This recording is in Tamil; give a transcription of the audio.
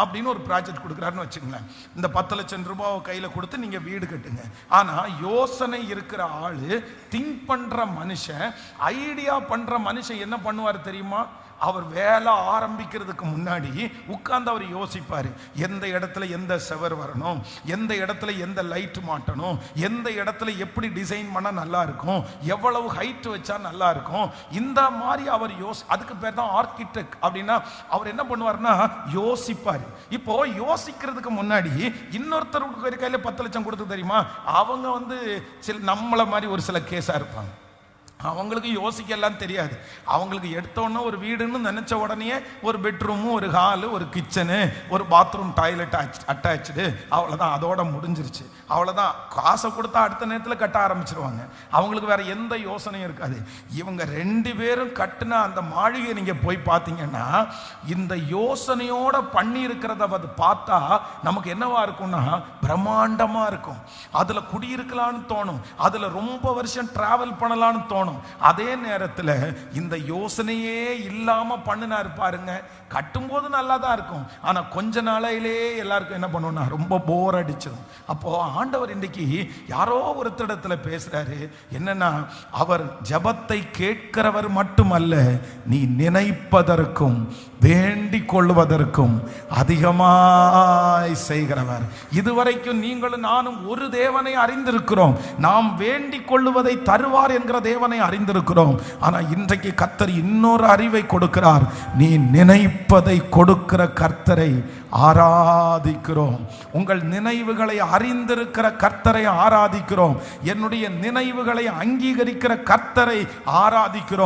அப்படின்னு ஒரு ப்ராஜெக்ட் கொடுக்குறாருன்னு வச்சுங்களேன். இந்த 10 லட்சம் ரூபாவை கையில் கொடுத்து நீங்க வீடு கட்டுங்க. ஆனா யோசனை இருக்கிற ஆளு, திங்க் பண்ற மனுஷன், ஐடியா பண்ற மனுஷன் என்ன பண்ணுவார் தெரியுமா? அவர் வேலை ஆரம்பிக்கிறதுக்கு முன்னாடி உட்கார்ந்து அவர் யோசிப்பார். எந்த இடத்துல எந்த செவர் வரணும், எந்த இடத்துல எந்த லைட் மாட்டணும், எந்த இடத்துல எப்படி டிசைன் பண்ண நல்லா இருக்கும், எவ்வளவு ஹைட் வச்சா நல்லா இருக்கும், இந்த மாதிரி அவர் அதுக்கு பேர் தான் ஆர்கிடெக்ட். அப்படின்னா அவர் என்ன பண்ணுவார்னா யோசிப்பார். இப்போ யோசிக்கிறதுக்கு முன்னாடி இன்னொருத்தருக்கு கையில 10 லட்சம் கொடுத்து தெரியுமா, அவங்க சில நம்மள மாதிரி ஒரு சில கேஸா இருப்பாங்க. அவங்களுக்கு யோசிக்கலாம் தெரியாது. அவங்களுக்கு எடுத்தோன்னா ஒரு வீடுன்னு நினைச்ச உடனே ஒரு பெட்ரூமு, ஒரு ஹாலு, ஒரு கிச்சனு, ஒரு பாத்ரூம், டாய்லெட் அட்டாச்சு, அவ்வளோதான், அதோட முடிஞ்சிருச்சு. அவ்வளோதான், காசை கொடுத்தா அடுத்த நேரத்தில் கட்ட ஆரம்பிச்சிருவாங்க. அவங்களுக்கு வேற எந்த யோசனையும் இருக்காது. இவங்க 2 பேரும் கட்டின அந்த மாளிகை நீங்க போய் பார்த்தீங்கன்னா, இந்த யோசனையோட பண்ணி இருக்கிறத பார்த்தா நமக்கு என்னவா இருக்கும்னா பிரம்மாண்டமா இருக்கும். அதுல குடியிருக்கலான்னு தோணும், அதுல ரொம்ப வருஷம் டிராவல் பண்ணலான்னு தோணும். அதே நேரத்தில் இந்த யோசனையே இல்லாம பண்ணினாரு பாருங்க, கட்டும்போது நல்லா தான் இருக்கும். ஆனா கொஞ்ச நாளையிலே எல்லாருக்கும் என்ன பண்ணுவோம்னா ரொம்ப போர் அடிச்சிடும். அப்போ ஆண்டவர் இன்றைக்கு யாரோ ஒருத்தரிடத்துல பேசுறாரு. என்னன்னா, அவர் ஜெபத்தை கேட்கிறவர் மட்டுமல்ல, நீ நினைப்பதற்கும் வேண்டிக் கொள்வதற்கும் அதிகமாய் செய்கிறவர். இதுவரைக்கும் நீங்களும் நானும் ஒரு தேவனை அறிந்திருக்கிறோம். நாம் வேண்டிக் கொள்வதை தருவார் என்கிற தேவனை அறிந்திருக்கிறோம். ஆனா இன்றைக்கு கர்த்தர் இன்னொரு அறிவை கொடுக்கிறார். நீ நினைப்பதை கொடுக்கிற கர்த்தரை ஆராதிக்கிறோம். உங்கள் நினைவுகளை அறிந்திருக்கிற கர்த்தரை ஆராதிக்கிறோம். என்னுடைய நினைவுகளை அங்கீகரிக்கிற கர்த்தரை ஆராதிக்கிறோம்.